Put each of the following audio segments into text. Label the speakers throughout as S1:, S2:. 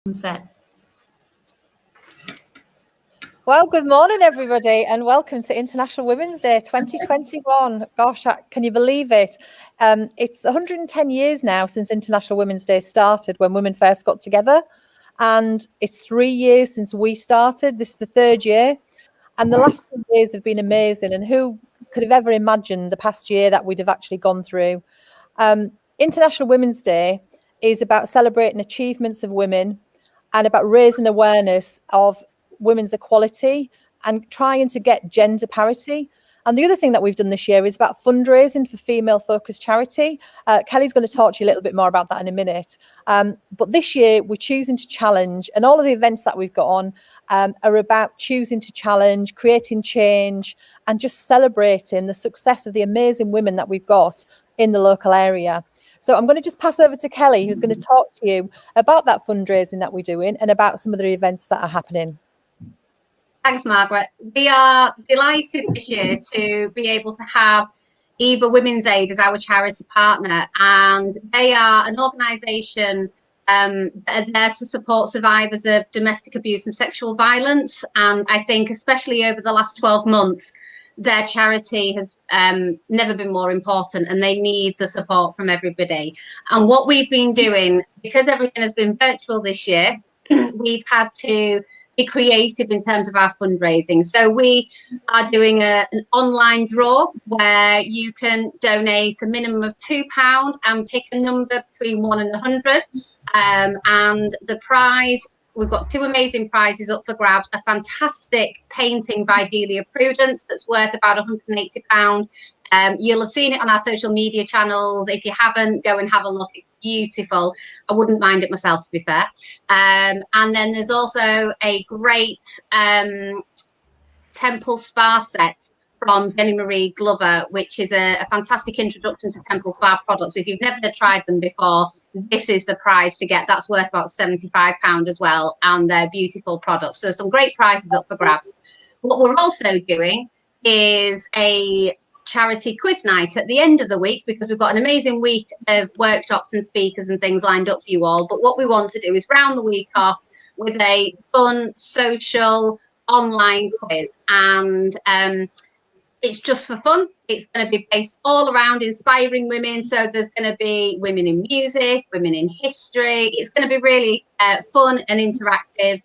S1: Set.
S2: Well, good morning, everybody, and welcome to International Women's Day 2021. Gosh, can you believe it? It's 110 years now since International Women's Day started, when women first got together. And it's 3 years since we started. This is the third year. And the last 2 years have been amazing. And who could have ever imagined the past year that we'd have actually gone through? International Women's Day is about celebrating achievements of women and about raising awareness of women's equality and trying to get gender parity. And the other thing that we've done this year is about fundraising for female-focused charity. Kelly's going to talk to you a little bit more about that in a minute. But this year, we're choosing to challenge, and all of the events that we've got on are about choosing to challenge, creating change, and just celebrating the success of the amazing women that we've got in the local area. So I'm going to just pass over to Kelly, who's going to talk to you about that fundraising that we're doing and about some of the events that are happening.
S3: Thanks, Margaret. We are delighted this year to be able to have Eva Women's Aid as our charity partner, and they are an organisation that are there to support survivors of domestic abuse and sexual violence. And I think especially over the last 12 months, their charity has never been more important, and they need the support from everybody. And what we've been doing, because everything has been virtual this year, we've had to be creative in terms of our fundraising. So we are doing an online draw where you can donate a minimum of £2 and pick a number between 1 and 100. And the prize, we've got 2 amazing prizes up for grabs. A fantastic painting by Delia Prudence that's worth about £180. You'll have seen it on our social media channels. If you haven't, go and have a look. It's beautiful. I wouldn't mind it myself, to be fair. And then there's also a great Temple Spa set from Jenny Marie Glover, which is a fantastic introduction to Temple Spa products. If you've never tried them before, this is the prize to get. That's worth about £75 as well, and they're beautiful products. So some great prizes up for grabs. What we're also doing is a charity quiz night at the end of the week, because we've got an amazing week of workshops and speakers and things lined up for you all. But what we want to do is round the week off with a fun, social, online quiz. And it's just for fun. It's going to be based all around inspiring women. So there's going to be women in music, women in history. It's going to be really fun and interactive.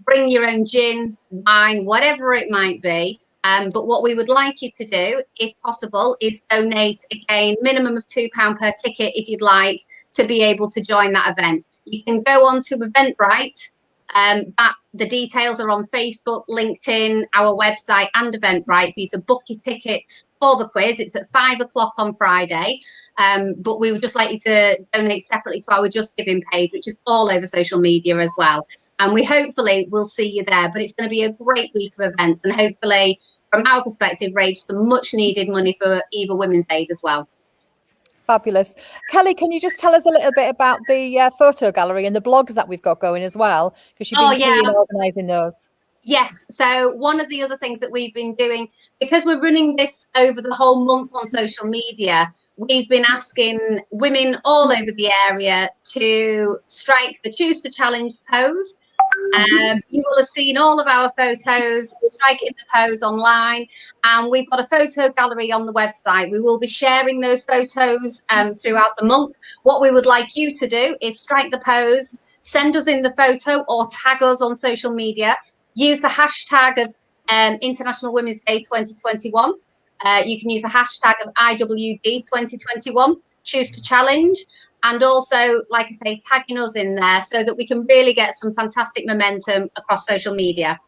S3: Bring your own gin, wine, whatever it might be. But what we would like you to do, if possible, is donate, again, minimum of £2 per ticket if you'd like, to be able to join that event. You can go on to Eventbrite. The details are on Facebook, LinkedIn, our website and Eventbrite for you to book your tickets for the quiz. It's at 5 o'clock on Friday. But we would just like you to donate separately to our Just Giving page, which is all over social media as well. And we hopefully will see you there. But it's going to be a great week of events, and hopefully, from our perspective, raise some much needed money for Eva Women's Aid as well.
S2: Fabulous. Kelly, can you just tell us a little bit about the photo gallery and the blogs that we've got going as well? Because you've been key in organising those.
S3: Yes. So one of the other things that we've been doing, because we're running this over the whole month on social media, we've been asking women all over the area to strike the Choose to Challenge pose. You will have seen all of our photos, striking the pose online, and we've got a photo gallery on the website. We will be sharing those photos throughout the month. What we would like you to do is strike the pose, send us in the photo or tag us on social media. Use the hashtag of International Women's Day 2021. You can use the hashtag of IWD 2021, Choose to Challenge. And also, like I say, tagging us in there so that we can really get some fantastic momentum across social media.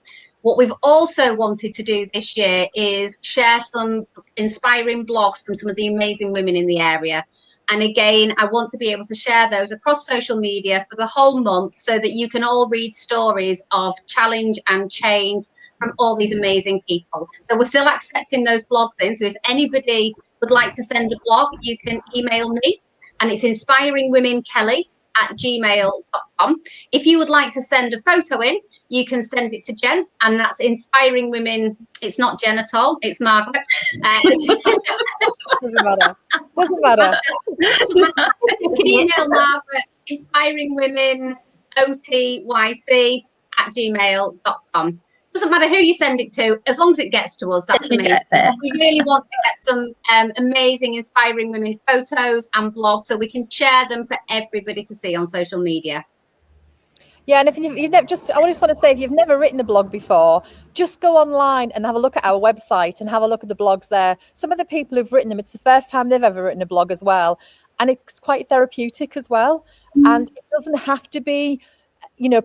S3: What we've also wanted to do this year is share some inspiring blogs from some of the amazing women in the area. And again, I want to be able to share those across social media for the whole month so that you can all read stories of challenge and change from all these amazing people. So we're still accepting those blogs in. So if anybody would like to send a blog, you can email me. And it's inspiringwomenkelly@gmail.com. If you would like to send a photo in, you can send it to Jen, and that's Inspiring Women. It's not Jen at all, it's Margaret.
S2: Doesn't matter. Doesn't matter.
S3: You can email Margaret, Inspiring Women otyc@gmail.com. Doesn't matter who you send it to, as long as it gets to us. That's amazing. We really want to get some amazing, inspiring women photos and blogs so we can share them for everybody to see on social media.
S2: Yeah, and if you've never, I just want to say, if you've never written a blog before, just go online and have a look at our website and have a look at the blogs there. Some of the people who've written them, it's the first time they've ever written a blog as well, and it's quite therapeutic as well. And it doesn't have to be,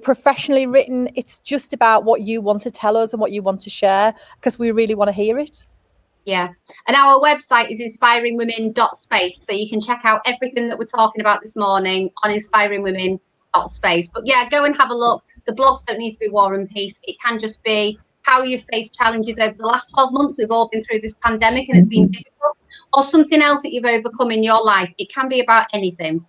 S2: professionally written. It's just about what you want to tell us and what you want to share, because we really want to hear it.
S3: Yeah, and our website is inspiringwomen.space, so you can check out everything that we're talking about this morning on inspiringwomen.space. But yeah, go and have a look. The blogs don't need to be War and Peace. It can just be how you've faced challenges over the last 12 months. We've all been through this pandemic and it's been difficult, or something else that you've overcome in your life. It can be about anything.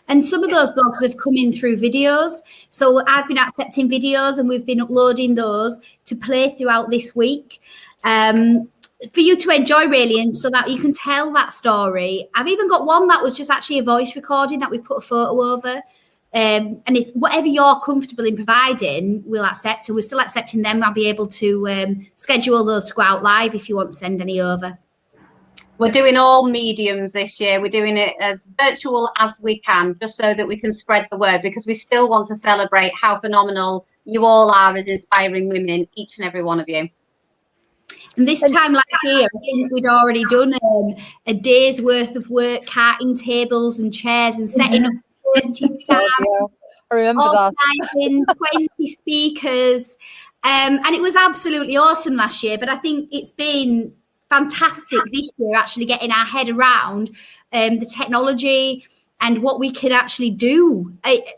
S1: And some of those blogs have come in through videos. So I've been accepting videos and we've been uploading those to play throughout this week for you to enjoy, really, and so that you can tell that story. I've even got one that was just actually a voice recording that we put a photo over. And if whatever you're comfortable in providing, we'll accept. So we're still accepting them. I'll be able to schedule those to go out live if you want to send any over.
S3: We're doing all mediums this year. We're doing it as virtual as we can, just so that we can spread the word, because we still want to celebrate how phenomenal you all are as inspiring women, each and every one of you.
S1: And this time last year, I think we'd already done a day's worth of work, carting tables and chairs and setting up 20 stands,
S2: I remember
S1: organising 20 speakers. And it was absolutely awesome last year, but I think it's been fantastic this year, actually getting our head around the technology and what we can actually do.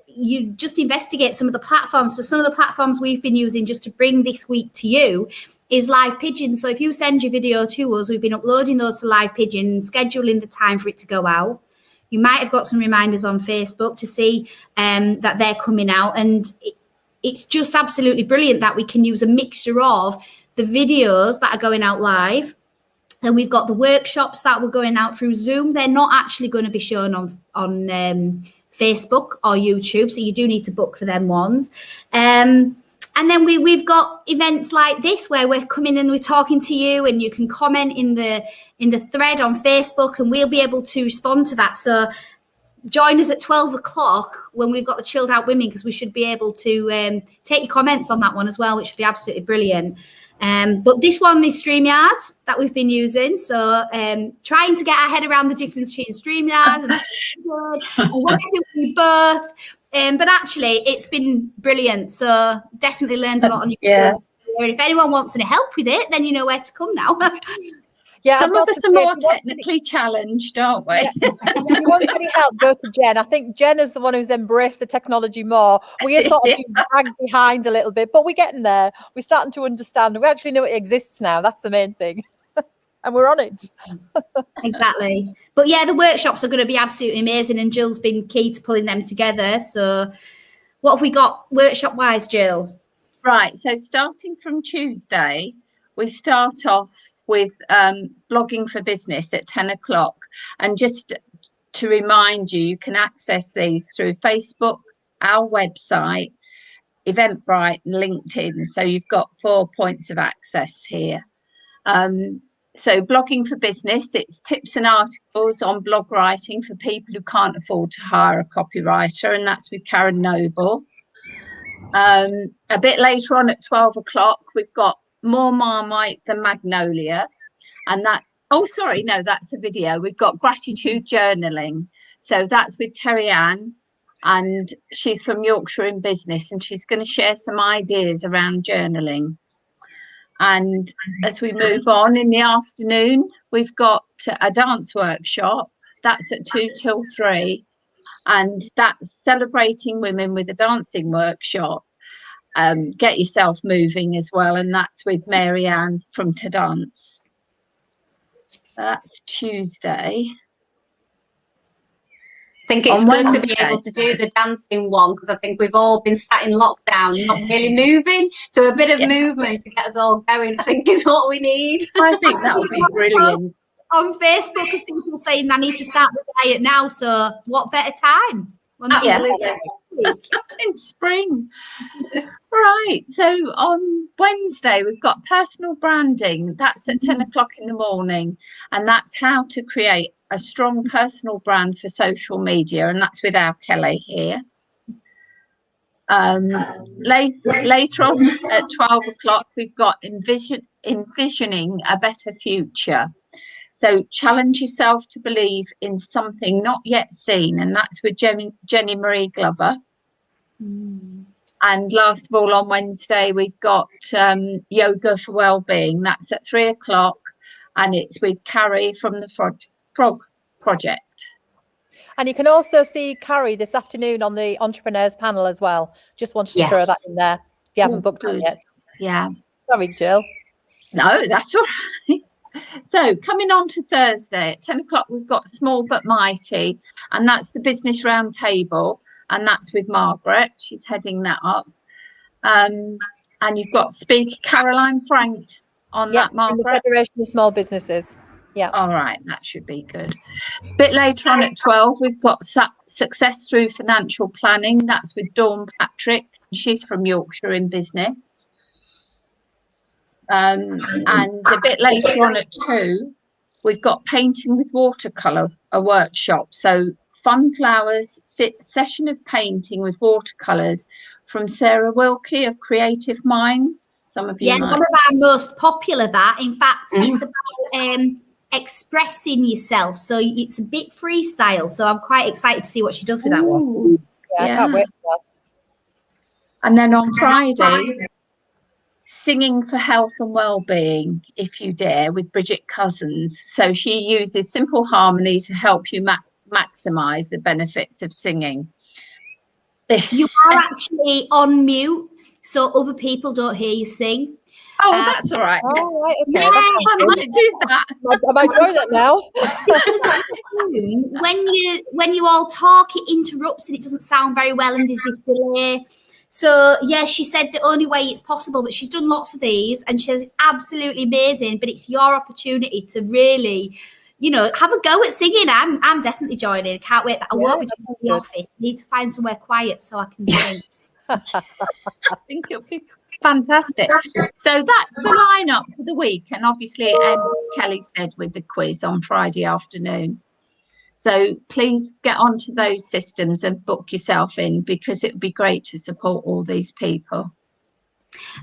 S1: You just investigate some of the platforms. So some of the platforms we've been using just to bring this week to you is Live Pigeon. So if you send your video to us, we've been uploading those to Live Pigeon and scheduling the time for it to go out. You might have got some reminders on Facebook to see that they're coming out. And it's just absolutely brilliant that we can use a mixture of the videos that are going out live. Then we've got the workshops that were going out through Zoom. They're not actually going to be shown on Facebook or YouTube, so you do need to book for them ones. And then we've got events like this where we're coming and we're talking to you, and you can comment in the thread on Facebook, and we'll be able to respond to that. So join us at 12 o'clock when we've got the Chilled Out Women, because we should be able to take your comments on that one as well, which would be absolutely brilliant. But this one is StreamYard that we've been using. So trying to get our head around the difference between StreamYard and what we do both. But actually, it's been brilliant. So definitely learned a lot on your skills. And if anyone wants any help with it, then you know where to come now.
S4: Yeah, some of us are more technically challenged, aren't we?
S2: Yeah. If you want any help, go to Jen. I think Jen is the one who's embraced the technology more. We are sort of being dragged behind a little bit, but we're getting there. We're starting to understand. We actually know it exists now. That's the main thing. And we're on it.
S1: Exactly. But yeah, the workshops are going to be absolutely amazing, and Jill's been key to pulling them together. So what have we got workshop-wise, Jill?
S4: Right, so starting from Tuesday, we start off with blogging for business at 10 o'clock. And just to remind you, you can access these through Facebook, our website, Eventbrite, and LinkedIn. So you've got 4 points of access here. So blogging for business, it's tips and articles on blog writing for people who can't afford to hire a copywriter, and that's with Karen Noble. A bit later on at 12 o'clock, we've got More Marmite Than Magnolia, and that's a video. We've got gratitude journaling, so that's with Terry Ann, and she's from Yorkshire in Business, and she's going to share some ideas around journaling. And as we move on in the afternoon, we've got a dance workshop. That's at 2 till 3, and that's celebrating women with a dancing workshop. Get yourself moving as well, and that's with Mary Ann from To Dance. That's Tuesday.
S3: I think it's good to be able to do the dancing one, because I think we've all been sat in lockdown, not really moving. So a bit of movement to get us all going, I think, is what we need.
S4: I think that would be brilliant.
S1: On Facebook, people saying I need to start the diet now. So what better time?
S3: Absolutely.
S4: in spring. Right. So on Wednesday, we've got personal branding. That's at 10 o'clock in the morning. And that's how to create a strong personal brand for social media. And that's with our Kelly here. Later on at 12 o'clock, we've got envisioning a better future. So challenge yourself to believe in something not yet seen. And that's with Jenny Marie Glover. And last of all, on Wednesday, we've got yoga for wellbeing. That's at 3 o'clock. And it's with Carrie from the Frog Project.
S2: And you can also see Carrie this afternoon on the entrepreneurs panel as well. Just wanted to throw that in there if you haven't booked it yet.
S4: Yeah.
S2: Sorry, Jill.
S4: No, that's all right. So coming on to Thursday at 10 o'clock, we've got Small But Mighty, and that's the business roundtable, and that's with Margaret. She's heading that up. And you've got speaker Caroline Frank on that, Margaret.
S2: The Federation of Small Businesses. Yeah.
S4: All right, that should be good. A bit later on at 12, we've got Success Through Financial Planning. That's with Dawn Patrick. She's from Yorkshire in business. And a bit later on at 2, we've got Painting with Watercolour, a workshop. So fun flowers, session of painting with watercolours from Sarah Wilkie of Creative Minds. Some of you might.
S1: One of our most popular that. In fact, it's about expressing yourself. So it's a bit freestyle. So I'm quite excited to see what she does with that one.
S2: Yeah, I can't wait for that.
S4: And then on Friday, Singing for Health and Wellbeing, If You Dare, with Bridget Cousins. So she uses simple harmony to help you maximise the benefits of singing.
S1: You are actually on mute, so other people don't hear you sing.
S4: Oh, that's all right.
S2: Oh, right, okay.
S1: Yeah,
S4: I might do that.
S2: I might do that now.
S1: when you all talk, it interrupts and it doesn't sound very well, and there's this delay. So yeah, she said the only way it's possible, but she's done lots of these, and she says it's absolutely amazing. But it's your opportunity to really, have a go at singing. I'm definitely joining. Can't wait. But I won't be doing the office. I need to find somewhere quiet so I can sing.
S4: I think it'll be fantastic. So that's the lineup for the week, and obviously it ends, Kelly said, with the quiz on Friday afternoon. So please get onto those systems and book yourself in, because it would be great to support all these people.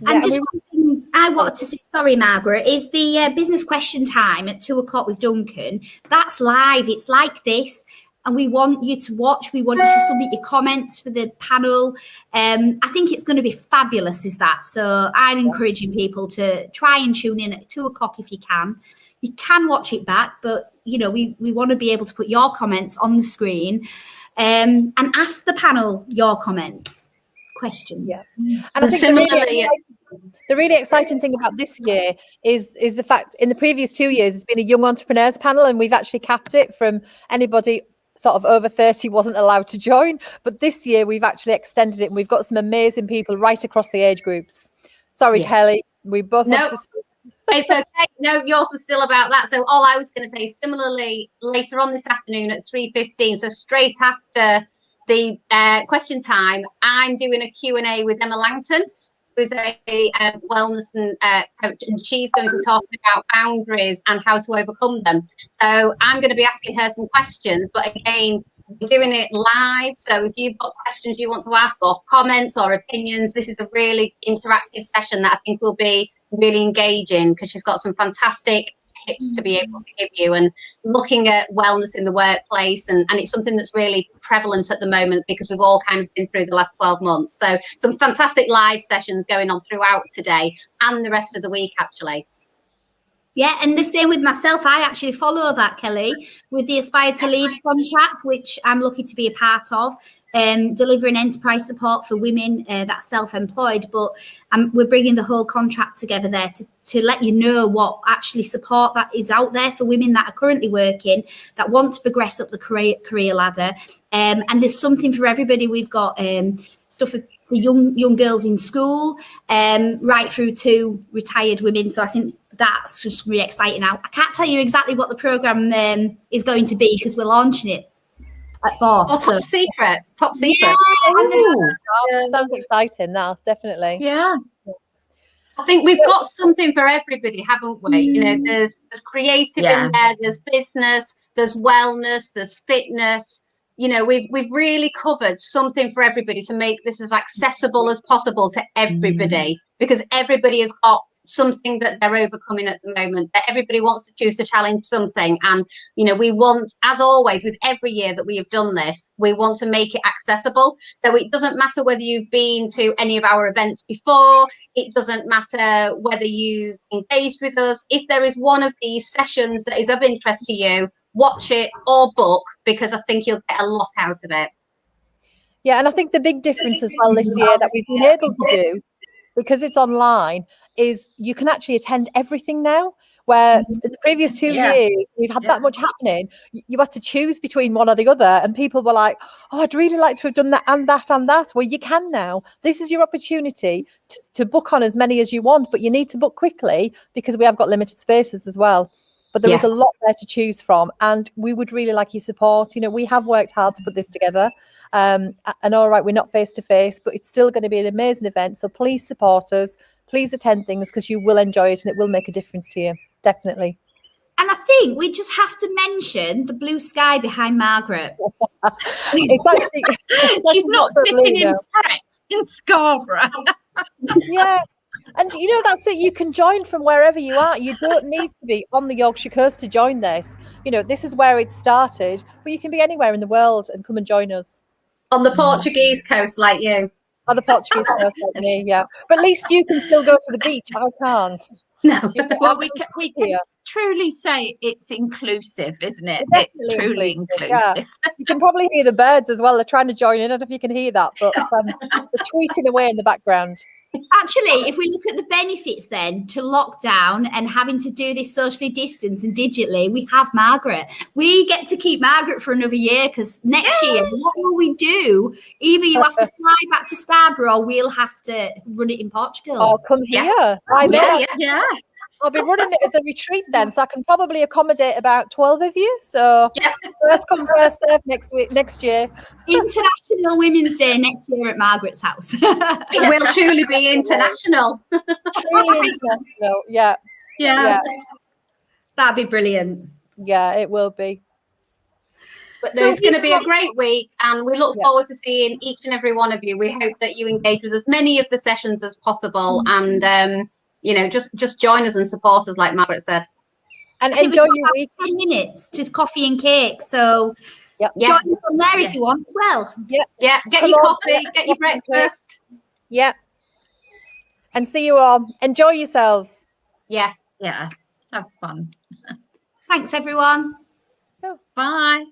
S1: And just one thing I wanted to say, sorry, Margaret, is the business question time at 2 o'clock with Duncan. That's live. It's like this. And we want you to watch. We want you to submit your comments for the panel. I think it's going to be fabulous, is that? So I'm encouraging people to try and tune in at 2 o'clock if you can. You can watch it back, but, we want to be able to put your comments on the screen and ask the panel your comments, questions.
S2: Yeah. And I think the really exciting thing about this year is the fact in the previous 2 years, it's been a young entrepreneurs panel, and we've actually capped it from anybody sort of over 30 wasn't allowed to join. But this year we've actually extended it, and we've got some amazing people right across the age groups. Sorry, Kelly, we both
S3: It's okay. No, yours was still about that. So all I was going to say, similarly, later on this afternoon at 3:15, so straight after the question time, I'm doing a Q&A with Emma Langton, who's a wellness and coach, and she's going to talk about boundaries and how to overcome them. So I'm going to be asking her some questions, but again, we're doing it live. So if you've got questions you want to ask, or comments or opinions, this is a really interactive session that I think will be really engaging, because she's got some fantastic tips to be able to give you, and looking at wellness in the workplace, and it's something that's really prevalent at the moment, because we've all kind of been through the last 12 months. So some fantastic live sessions going on throughout today and the rest of the week, actually.
S1: Yeah, and the same with myself. I actually follow that, Kelly, with the Aspire to Lead contract, which I'm lucky to be a part of, delivering enterprise support for women that are self-employed. But we're bringing the whole contract together there to let you know what actually support that is out there for women that are currently working, that want to progress up the career ladder. And there's something for everybody. We've got stuff for young girls in school, right through to retired women. So I think that's just really exciting. Now, I can't tell you exactly what the program is going to be, because we're launching it at 4.
S3: Oh, top secret. Top secret.
S4: Ooh,
S2: Sounds exciting. Now, definitely.
S4: yeah.
S3: I think we've got something for everybody, haven't we? You know, there's creative
S4: Yeah.
S3: in there, there's business, there's wellness, there's fitness. You know, we've really covered something for everybody to make this as accessible as possible to everybody, because everybody has got something that they're overcoming at the moment, that everybody wants to choose to challenge something. And, you know, we want, as always, with every year that we have done this, we want to make it accessible. So it doesn't matter whether you've been to any of our events before, it doesn't matter whether you've engaged with us. If there is one of these sessions that is of interest to you, watch it or book, because I think you'll get a lot out of it.
S2: Yeah, and I think the big difference as well this year that we've been able to do, because it's online, is you can actually attend everything now, where in the previous 2 years we've had that much happening. You had to choose between one or the other, and people were like, oh, I'd really like to have done that and that and that. Well, you can now. This is your opportunity to book on as many as you want, but you need to book quickly because we have got limited spaces as well. But there is a lot there to choose from, and we would really like your support. You know, we have worked hard to put this together, and all right, we're not face to face, but it's still going to be an amazing event. So please support us, please attend things, because you will enjoy it and it will make a difference to you, definitely.
S1: And I think we just have to mention the blue sky behind Margaret.
S2: It's actually,
S4: She's not sitting in Fret in Scarborough.
S2: Yeah. And you know, that's it. You can join from wherever you are. You don't need to be on the Yorkshire coast to join this. You know, this is where it started, but you can be anywhere in the world and come and join us.
S3: On the Portuguese coast, like you.
S2: On the Portuguese coast, like me, yeah. But at least you can still go to the beach. I can't.
S3: No.
S2: You know,
S4: Well, we can truly say it's inclusive, isn't it? It's truly inclusive.
S2: Yeah. You can probably hear the birds as well. They're trying to join in. I don't know if you can hear that, but they're tweeting away in the background.
S1: Actually, if we look at the benefits then to lockdown and having to do this socially distanced and digitally, we have Margaret. We get to keep Margaret for another year, because next year, what will we do? Either you have to fly back to Scarborough, or we'll have to run it in Portugal.
S2: Oh, come here.
S4: Yeah.
S2: I'll be running it as a retreat then, so I can probably accommodate about 12 of you. So first come, first serve next year.
S1: International Women's Day next year at Margaret's house.
S3: It will truly be international.
S2: Truly international. Yeah.
S1: That'd be brilliant.
S2: Yeah, it will be.
S3: But there's going to be a great week, and we look forward to seeing each and every one of you. We hope that you engage with as many of the sessions as possible, and you know, just join us and support us, like Margaret said.
S2: And enjoy your week.
S1: 10 minutes to coffee and cake. So join us from there if you want as well.
S3: Yeah. Get your coffee, get your breakfast.
S2: Yeah. And see you all. Enjoy yourselves.
S3: Yeah.
S4: Have fun.
S1: Thanks, everyone.
S4: Bye.